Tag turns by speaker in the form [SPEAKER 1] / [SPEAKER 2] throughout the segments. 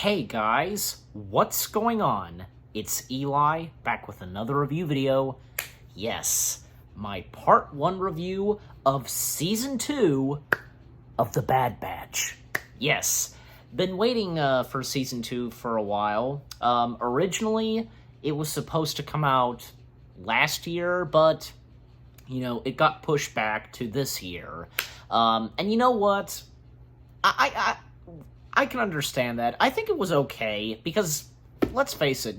[SPEAKER 1] Hey guys, what's going on? It's Eli, back with another review video. Yes, my part 1 review of Season 2 of The Bad Batch. Yes, been waiting for Season 2 for a while. Originally, it was supposed to come out last year, but, it got pushed back to this year. And you know what? I can understand that. I think it was okay, because, let's face it,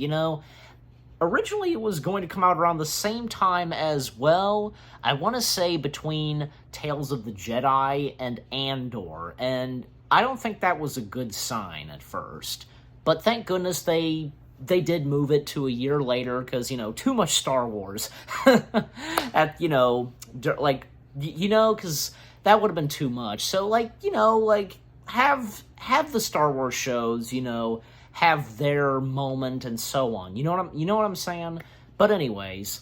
[SPEAKER 1] originally it was going to come out around the same time as, well, I want to say between Tales of the Jedi and Andor, and I don't think that was a good sign at first. But thank goodness they did move it to a year later, because, too much Star Wars. Because that would have been too much. So, have the Star Wars shows, have their moment and so on. You know what I'm saying? But anyways,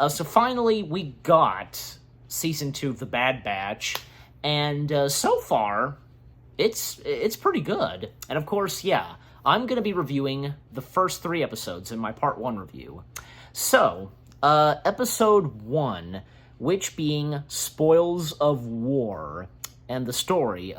[SPEAKER 1] so finally we got Season 2 of The Bad Batch, and so far, it's pretty good. And of course, yeah, I'm going to be reviewing the first 3 episodes in my Part 1 review. So, Episode 1, which being Spoils of War, and the story,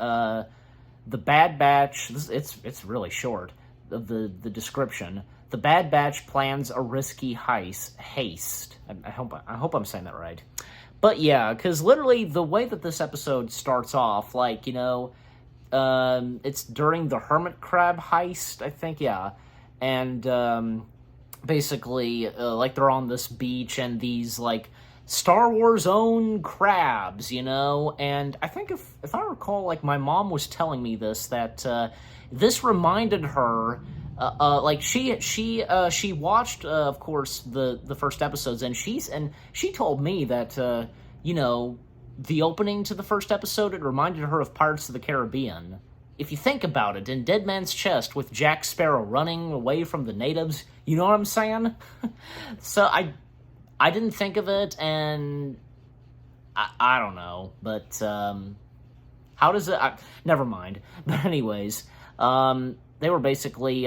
[SPEAKER 1] The Bad Batch, it's really short, the description. The Bad Batch plans a risky haste. I hope I'm saying that right. But yeah, because literally the way that this episode starts off, it's during the Hermit Crab heist, I think, yeah. And basically, they're on this beach and these, Star Wars own crabs, and I think if I recall, my mom was telling me this, that this reminded her, she watched, of course, the first episodes, and she told me that, the opening to the first episode, it reminded her of Pirates of the Caribbean. If you think about it, in Dead Man's Chest with Jack Sparrow running away from the natives, you know what I'm saying? So I didn't think of it, and I don't know, but how does it... never mind. But anyways, they were basically,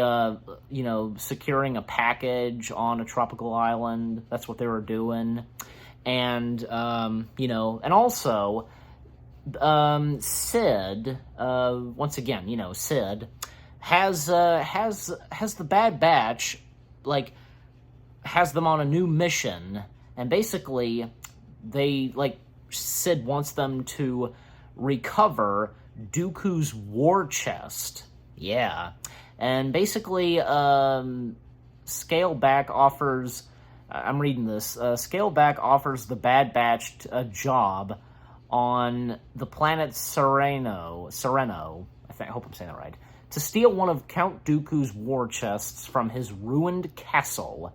[SPEAKER 1] securing a package on a tropical island. That's what they were doing. And, and also, Sid, once again, Sid, has the Bad Batch, has them on a new mission, and basically they Sid wants them to recover Dooku's war chest. Yeah. And basically Scaleback offers I'm reading this. Scaleback offers the Bad Batch a job on the planet Sereno, I hope I'm saying that right, to steal one of Count Dooku's war chests from his ruined castle.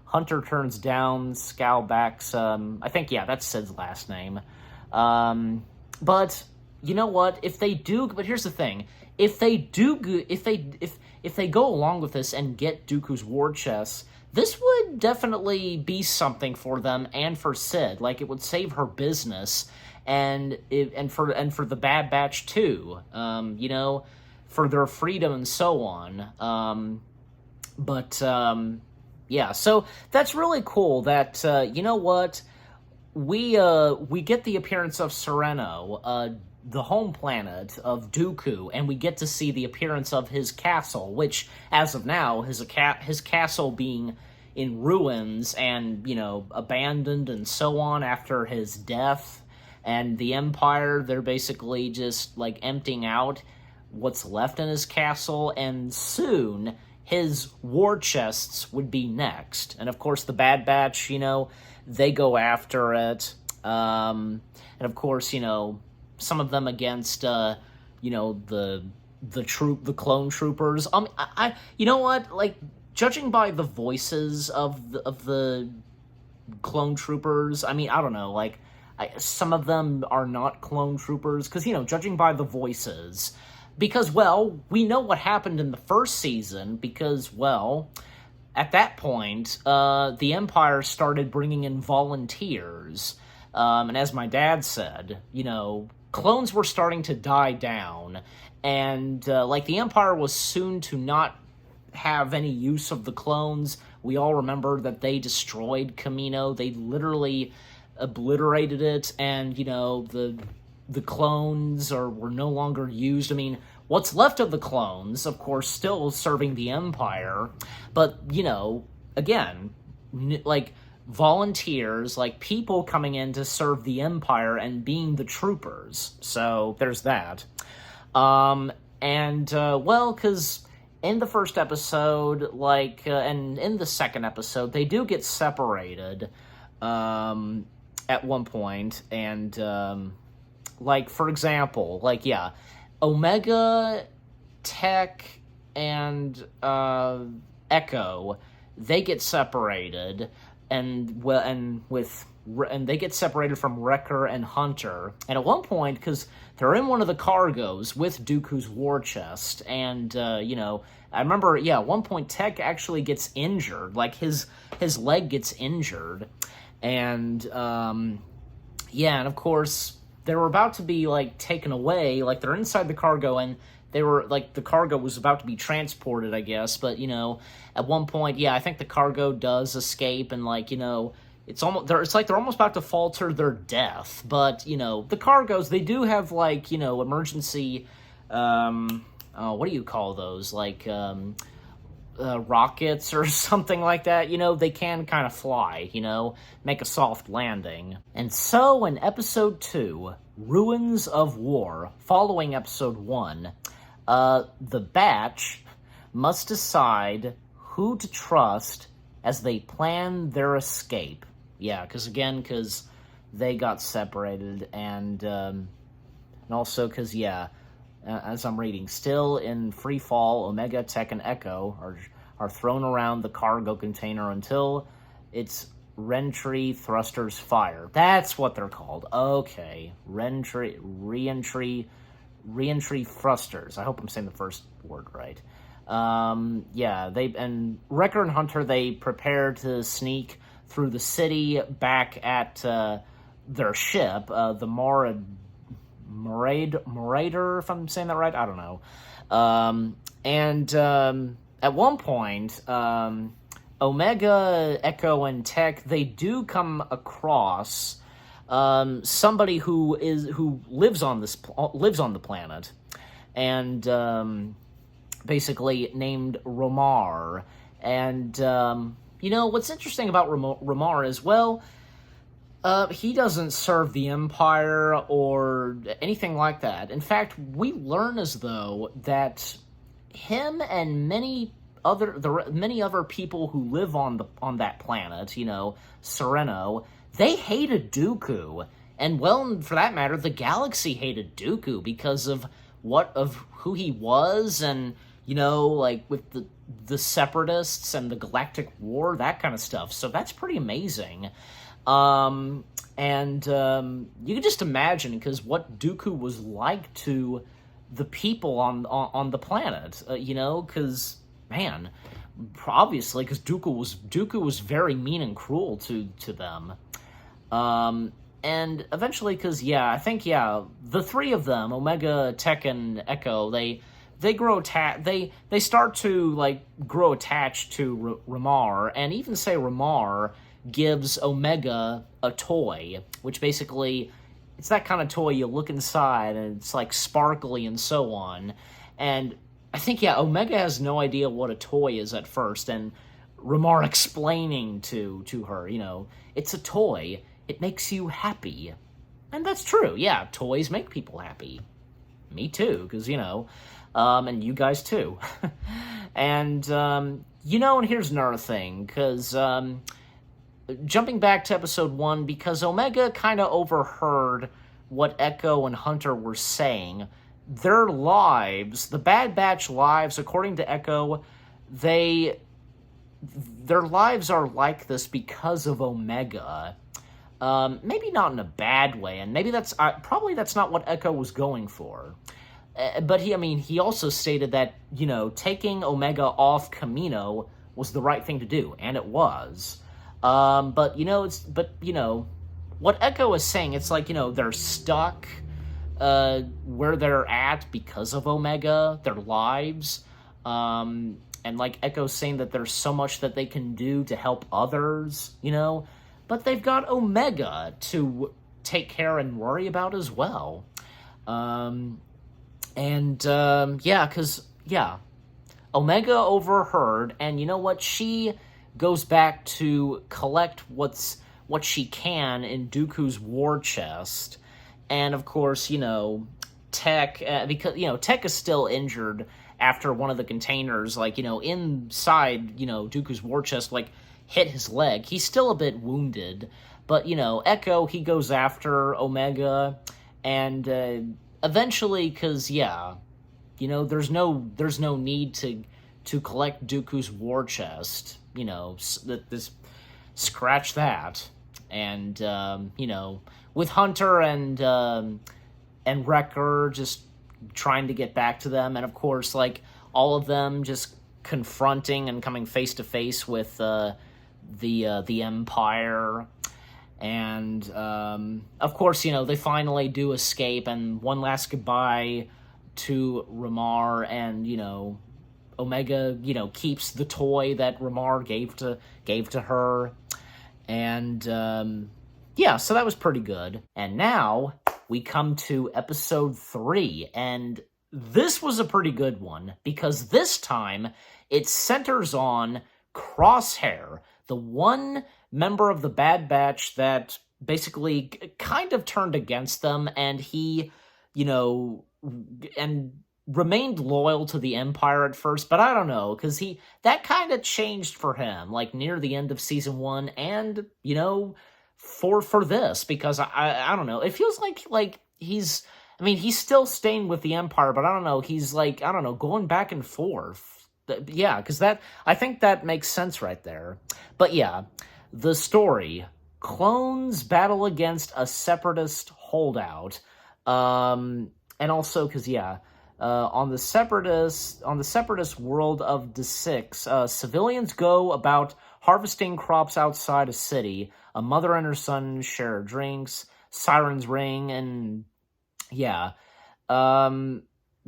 [SPEAKER 1] Hunter turns down Scaleback's, I think, yeah, that's Sid's last name. But, you know what, but here's the thing, if they go along with this and get Dooku's war chests, this would definitely be something for them and for Sid. It would save her business, and for the Bad Batch too, for their freedom and so on. Yeah, so that's really cool that, we get the appearance of Sereno, the home planet of Dooku, and we get to see the appearance of his castle, which, as of now, his castle being in ruins and, abandoned and so on after his death, and the Empire, they're basically just, emptying out what's left in his castle, and soon his war chests would be next. And of course, the Bad Batch, they go after it. And of course, some of them against, the clone troopers. You know what? Judging by the voices of the clone troopers, I don't know. Some of them are not clone troopers, because, judging by the voices. Because, well, we know what happened in the first season, because, well, at that point, the Empire started bringing in volunteers. And as my dad said, clones were starting to die down. And, the Empire was soon to not have any use of the clones. We all remember that they destroyed Kamino. They literally obliterated it, and, the clones were no longer used. I mean, what's left of the clones, of course, still serving the Empire, but, again, volunteers, people coming in to serve the Empire and being the troopers. So, there's that. Because in the first episode, and in the second episode, they do get separated, at one point, and, for example, Omega, Tech, and, Echo, they get separated, and they get separated from Wrecker and Hunter. And at one point, because they're in one of the cargoes with Dooku's war chest, and, I remember, at one point, Tech actually gets injured. His leg gets injured. And, and of course, they were about to be, taken away. They're inside the cargo, and they were, the cargo was about to be transported, I guess. But, at one point, I think the cargo does escape, and, it's almost, they're almost about to fall to their death. But, the cargoes, they do have, emergency, what do you call those? Rockets or something like that. They can kind of fly, make a soft landing. And so in episode 2, Ruins of War, following episode 1, the batch must decide who to trust as they plan their escape. Yeah, because they got separated, and also because, as I'm reading, still in free fall, Omega, Tech, and Echo are thrown around the cargo container until its reentry thrusters fire. That's what they're called. Okay, reentry thrusters. I hope I'm saying the first word right. Wrecker and Hunter, they prepare to sneak through the city back at their ship, the Marauder, if I'm saying that right, I don't know. At one point, Omega, Echo, and Tech, they do come across somebody who lives on the planet, and basically named Romar. And what's interesting about Romar is, he doesn't serve the Empire or anything like that. In fact, we learn as though that him and many other people who live on that planet, Sereno, they hated Dooku, and for that matter, the galaxy hated Dooku because of who he was, and with the Separatists and the Galactic War, that kind of stuff. So that's pretty amazing. You can just imagine, because what Dooku was like to the people on the planet, because, man, obviously, because Dooku was very mean and cruel to them. And eventually, because, I think, the three of them, Omega, Tech, and Echo, they grow they start to, grow attached to Ramar, and even say Ramar gives Omega a toy, which basically, it's that kind of toy you look inside, and it's, sparkly and so on. And I think, Omega has no idea what a toy is at first, and Ramar explaining to her, it's a toy. It makes you happy. And that's true. Yeah, toys make people happy. Me too, because, and you guys too. And, and here's another thing, because, jumping back to episode 1, because Omega kind of overheard what Echo and Hunter were saying, their lives, the Bad Batch lives, according to Echo, their lives are like this because of Omega. Maybe not in a bad way, and maybe that's not what Echo was going for. But he also stated that, taking Omega off Kamino was the right thing to do, and it was. What Echo is saying, it's they're stuck where they're at because of Omega, their lives. And like Echo's saying that there's so much that they can do to help others, but they've got Omega to take care and worry about as well. Omega overheard, and you know what? She goes back to collect what she can in Dooku's war chest, and of course, Tech, because Tech is still injured after one of the containers, inside, Dooku's war chest, hit his leg. He's still a bit wounded, but Echo, he goes after Omega, and eventually, because there's no need to collect Dooku's war chest. Scratch that, and with Hunter and Wrecker just trying to get back to them, and of course, all of them just confronting and coming face to face with the Empire. And of course, they finally do escape, and one last goodbye to Ramar, and Omega keeps the toy that Ramar gave to her, and so that was pretty good. And now we come to episode 3, and this was a pretty good one, because this time it centers on Crosshair, the one member of the Bad Batch that basically kind of turned against them, and he, and remained loyal to the Empire at first, but I don't know, because that kind of changed for him, near the end of season 1, and, for this, because I don't know, it feels like he's still staying with the Empire, but I don't know, he's going back and forth. Yeah, because I think that makes sense right there. But yeah, the story, clones battle against a separatist holdout, and also because on the separatist world of D6, civilians go about harvesting crops outside a city. A mother and her son share drinks, sirens ring, and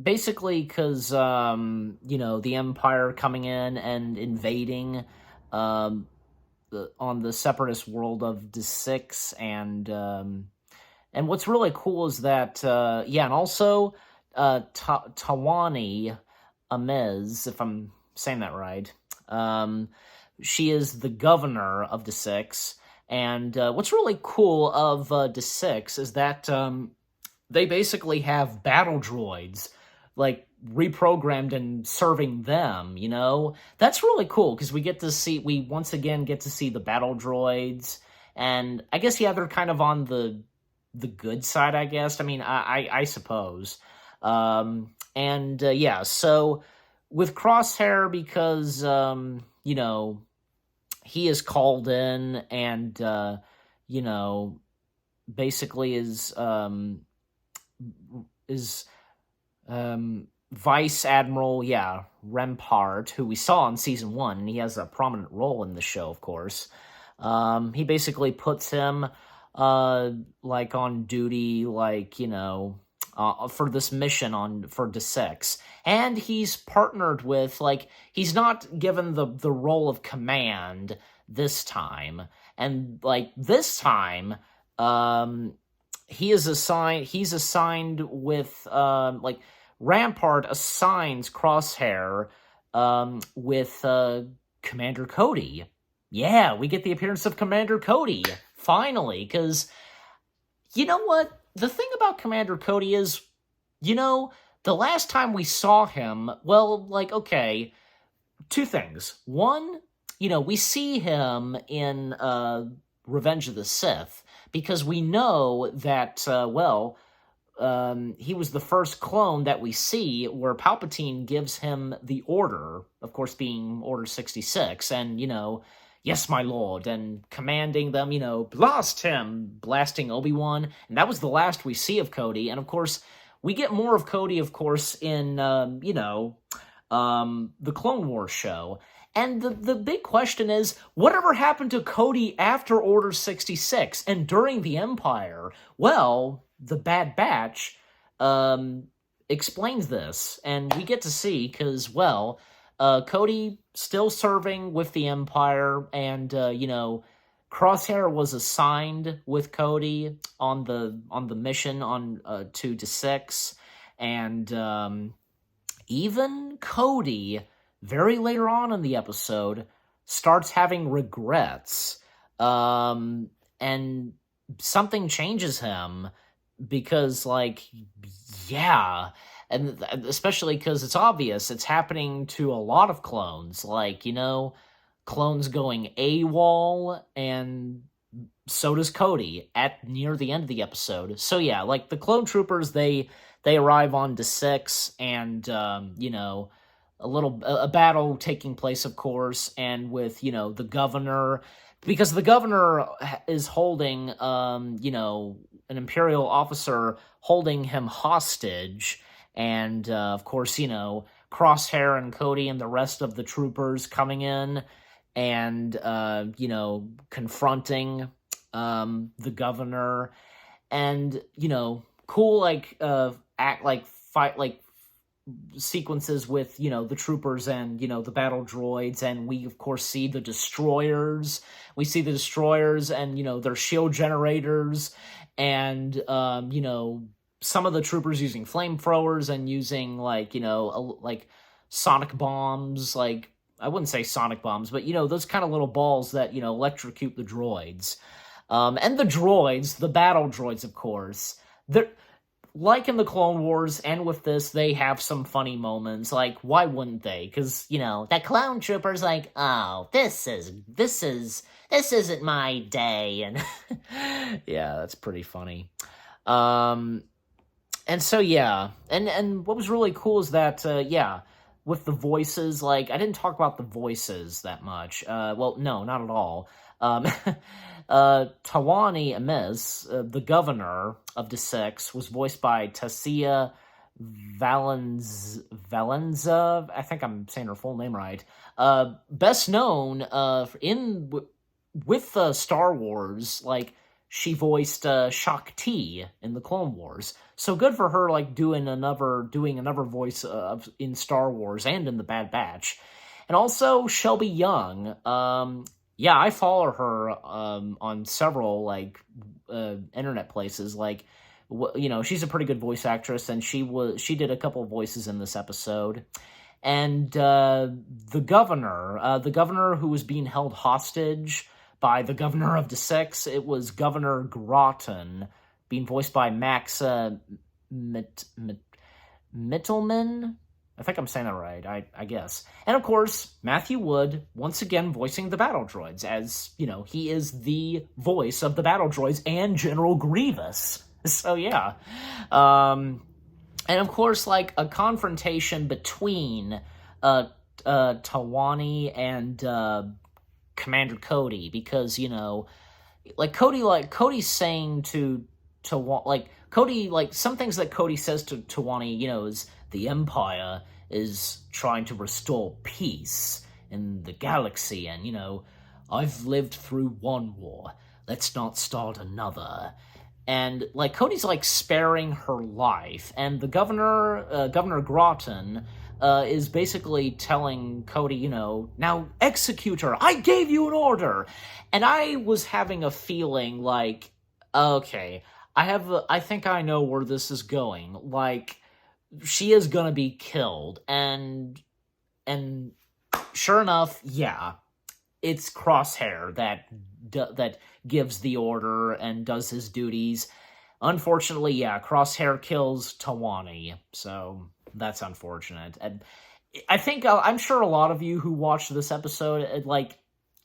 [SPEAKER 1] basically because the Empire coming in and invading on the separatist world of D6, and what's really cool is that and also Tawani Amez, if I'm saying that right, she is the governor of D6, and what's really cool of D6 is that they basically have battle droids reprogrammed and serving them, That's really cool, because we once again get to see the battle droids, and I guess, they're kind of on the good side, I guess. I suppose. So with Crosshair, because, he is called in and, basically is Vice Admiral, Rempart, who we saw in season 1, and he has a prominent role in the show, of course. He basically puts him, on duty, for this mission for D6. And he's partnered with, he's not given the role of command this time. And, this time, he's assigned with, Rampart assigns Crosshair with Commander Cody. Yeah, we get the appearance of Commander Cody, finally, because, you know what? The thing about Commander Cody is, the last time we saw him, okay, two things. One, we see him in Revenge of the Sith, because we know that, he was the first clone that we see where Palpatine gives him the order, of course being Order 66, and, yes, my lord, and commanding them, blast him, blasting Obi-Wan, and that was the last we see of Cody, and of course, we get more of Cody, of course, in, the Clone Wars show, and the big question is, whatever happened to Cody after Order 66, and during the Empire? Well, the Bad Batch, explains this, and we get to see, because, well, Cody still serving with the Empire, and, Crosshair was assigned with Cody on the mission to Desix, and even Cody, very later on in the episode, starts having regrets, and something changes him, because, yeah, and especially because it's obvious it's happening to a lot of clones, clones going AWOL, and so does Cody near the end of the episode. So yeah, the clone troopers, they arrive on Desix, and a battle taking place, of course, and with the governor, because the governor is holding an Imperial officer holding him hostage, and of course Crosshair and Cody and the rest of the troopers coming in and confronting the governor, and cool fight sequences with the troopers and the battle droids, and we of course see the destroyers. We see the destroyers and their shield generators, and some of the troopers using flamethrowers and using sonic bombs. I wouldn't say sonic bombs, but those kind of little balls that electrocute the droids. And the droids, the battle droids, of course, they're like in the Clone Wars, and with this, they have some funny moments. Why wouldn't they? Because, that clone trooper's oh, this isn't my day, and yeah, that's pretty funny. And so, yeah, and what was really cool is that, with the voices, I didn't talk about the voices that much. Well, no, not at all. Tawani Amiz, the governor of Desix, was voiced by Tasia Valenza. I think I'm saying her full name right. Best known with Star Wars, she voiced Shaak Ti in the Clone Wars. So good for her, doing another voice in Star Wars and in the Bad Batch. And also Shelby Young. Yeah, I follow her on several internet places. She's a pretty good voice actress, and she did a couple of voices in this episode. And the governor who was being held hostage by the governor of Desix, it was Governor Groton, being voiced by Max Mittelman. I think I'm saying that right, I guess. And of course, Matthew Wood, once again voicing the battle droids, as, he is the voice of the battle droids and General Grievous. So yeah. And of course, a confrontation between Tawani and Commander Cody, because, Cody's saying to Cody, some things that Cody says to Tawani, is the Empire is trying to restore peace in the galaxy, and, I've lived through one war. Let's not start another. And, Cody's, sparing her life, and the Governor Groton, is basically telling Cody, now execute her. I gave you an order. And I was having a feeling okay, I think I know where this is going. She is gonna be killed, and sure enough, yeah, it's Crosshair that gives the order and does his duties. Unfortunately, yeah, Crosshair kills Tawani, so that's unfortunate. And I'm sure a lot of you who watched this episode,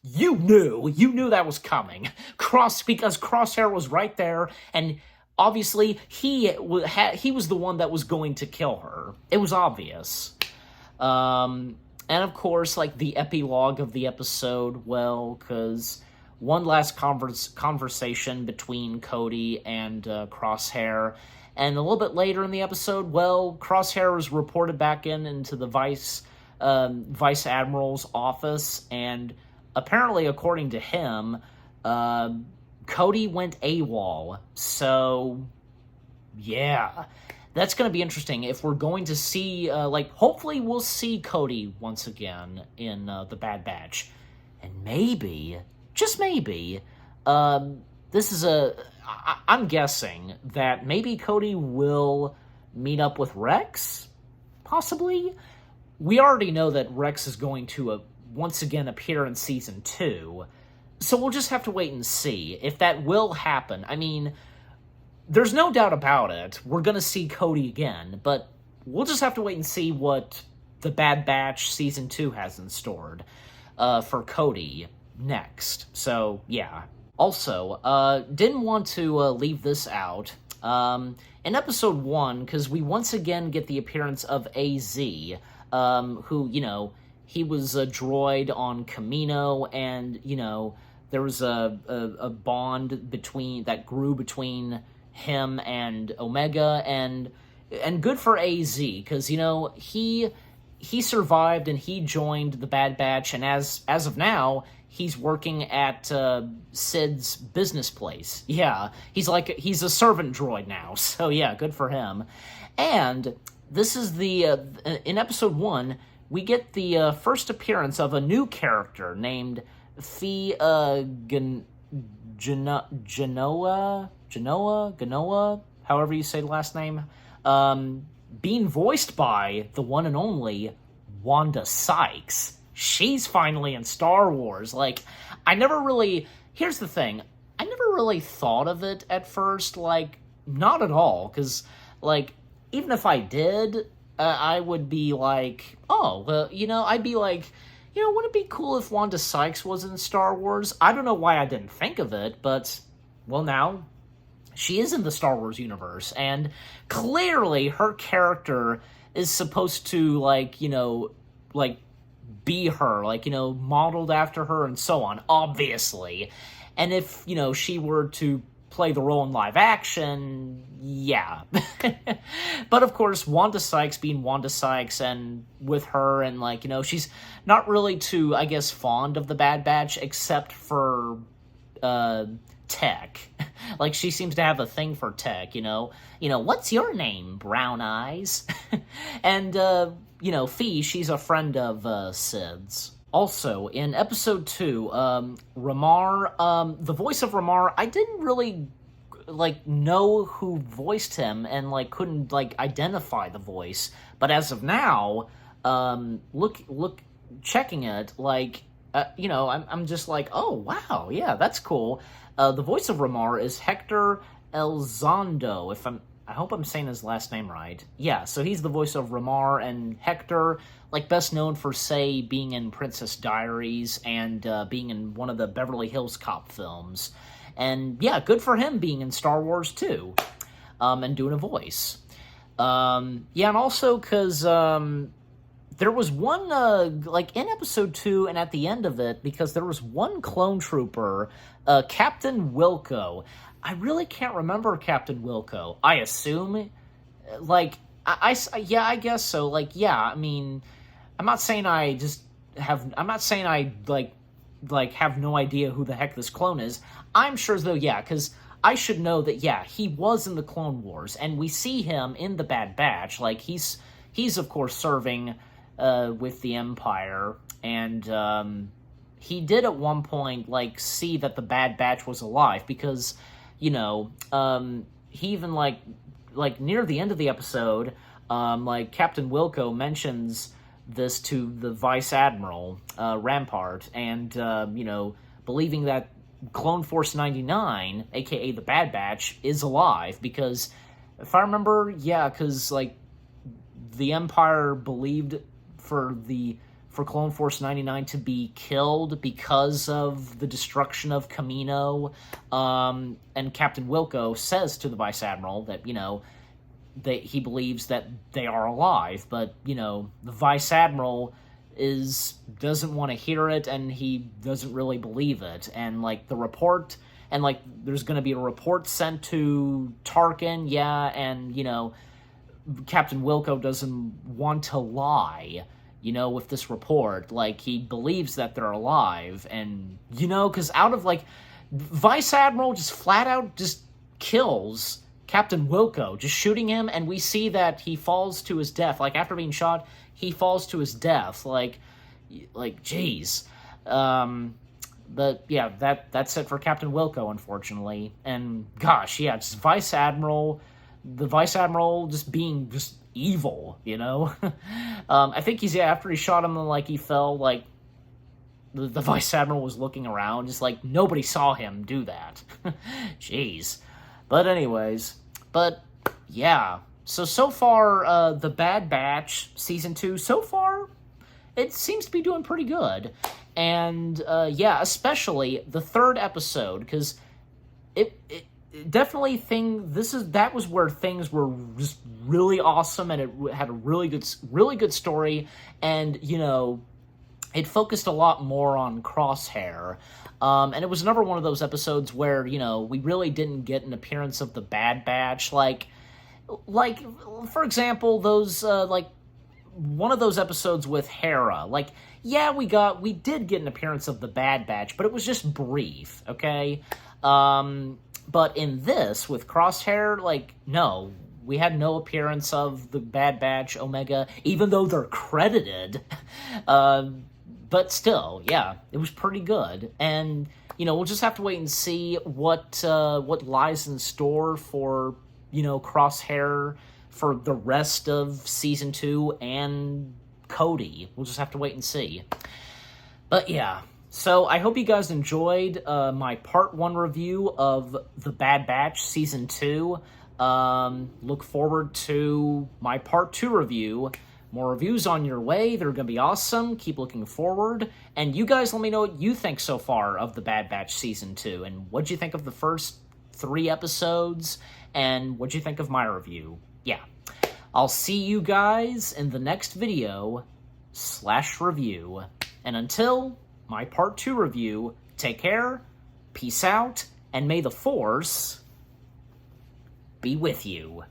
[SPEAKER 1] you knew that was coming. Because Crosshair was right there, and obviously, he was the one that was going to kill her. It was obvious. And of course, the epilogue of the episode, well, because one last conversation between Cody and Crosshair, and a little bit later in the episode, well, Crosshair was reported back into the Vice Admiral's office, and apparently, according to him, Cody went AWOL, so yeah. that's going to be interesting if we're going to see, hopefully we'll see Cody once again in The Bad Batch. And maybe, just maybe, this is I'm guessing that maybe Cody will meet up with Rex, possibly? We already know that Rex is going to once again appear in Season 2, so we'll just have to wait and see if that will happen. I mean, there's no doubt about it. We're going to see Cody again, but we'll just have to wait and see what The Bad Batch Season 2 has in store for Cody next. So, yeah. Also, didn't want to leave this out. In Episode 1, because we once again get the appearance of AZ, who, he was a droid on Kamino, and, there was a bond that grew between him and Omega, and good for AZ, because, he survived and he joined the Bad Batch, and as of now, he's working at Sid's business place. Yeah, he's a servant droid now, so yeah, good for him. And this is in Episode 1, we get the first appearance of a new character named Phee Genoa, however you say the last name, being voiced by the one and only Wanda Sykes. She's finally in Star Wars. Here's the thing, I never really thought of it at first, not at all, because, even if I did, I would be like, oh, well, I'd be like, wouldn't it be cool if Wanda Sykes was in Star Wars? I don't know why I didn't think of it, but, well, now she is in the Star Wars universe, and clearly her character is supposed to, be her, modeled after her and so on, obviously. And if, she were to play the role in live action, yeah. But of course, Wanda Sykes being Wanda Sykes, and with her, and she's not really too, I guess, fond of the Bad Batch, except for Tech. She seems to have a thing for Tech, what's your name, Brown Eyes? And, Phee, she's a friend of Sid's. Also, in Episode 2, Ramar, the voice of Ramar, I didn't really, know who voiced him, and, couldn't, identify the voice. But as of now, checking it, I'm just like, oh, wow, yeah, that's cool. The voice of Ramar is Hector Elizondo, I hope I'm saying his last name right. Yeah, so he's the voice of Ramar, and Hector, best known for, say, being in Princess Diaries and being in one of the Beverly Hills Cop films. And, yeah, good for him being in Star Wars, too, and doing a voice. And also because there was one, in Episode 2 and at the end of it, because there was one clone trooper, Captain Wilco. I really can't remember Captain Wilco. I assume, I guess so. I mean, I'm not saying I have no idea who the heck this clone is. I'm sure though, yeah, because I should know that, yeah, he was in the Clone Wars, and we see him in the Bad Batch. He's of course serving with the Empire, and he did at one point see that the Bad Batch was alive, because he even near the end of the episode, Captain Wilco mentions this to the Vice Admiral Rampart, and believing that Clone Force 99, aka the Bad Batch, is alive, because if I remember, yeah, because the Empire believed for Clone Force 99 to be killed because of the destruction of Kamino, and Captain Wilco says to the Vice Admiral that, that he believes that they are alive, but, the Vice Admiral doesn't want to hear it, and he doesn't really believe it, and, the report, and, there's going to be a report sent to Tarkin, yeah, and, Captain Wilco doesn't want to lie, with this report. He believes that they're alive, and, because out of, Vice Admiral just flat out just kills Captain Wilco just shooting him, and we see that he falls to his death. Like, after being shot, he falls to his death. Like, jeez. But yeah, that's it for Captain Wilco, unfortunately. And gosh, yeah, just the Vice Admiral just being just evil, you know? I think after he shot him, like, he fell, like, the Vice Admiral was looking around, just like, nobody saw him do that. Jeez. But anyways, yeah. So far, The Bad Batch, Season 2, so far, it seems to be doing pretty good. And, yeah, especially the third episode, because it definitely that was where things were just really awesome, and it had a really good story, and, you know, it focused a lot more on Crosshair, and it was another one of those episodes where, you know, we really didn't get an appearance of the Bad Batch, like, for example, those, one of those episodes with Hera, like, yeah, we did get an appearance of the Bad Batch, but it was just brief, okay? But in this, with Crosshair, like, no, we had no appearance of the Bad Batch, Omega, even though they're credited. But still, yeah, it was pretty good. And, you know, we'll just have to wait and see what lies in store for, you know, Crosshair for the rest of Season 2 and Cody. We'll just have to wait and see. But yeah, so I hope you guys enjoyed my Part 1 review of The Bad Batch Season 2. Look forward to my Part 2 review. More reviews on your way. They're going to be awesome. Keep looking forward. And you guys let me know what you think so far of The Bad Batch Season 2. And what'd you think of the first 3 episodes? And what'd you think of my review? Yeah. I'll see you guys in the next video / review. And until my Part 2 review, take care, peace out, and may the Force be with you.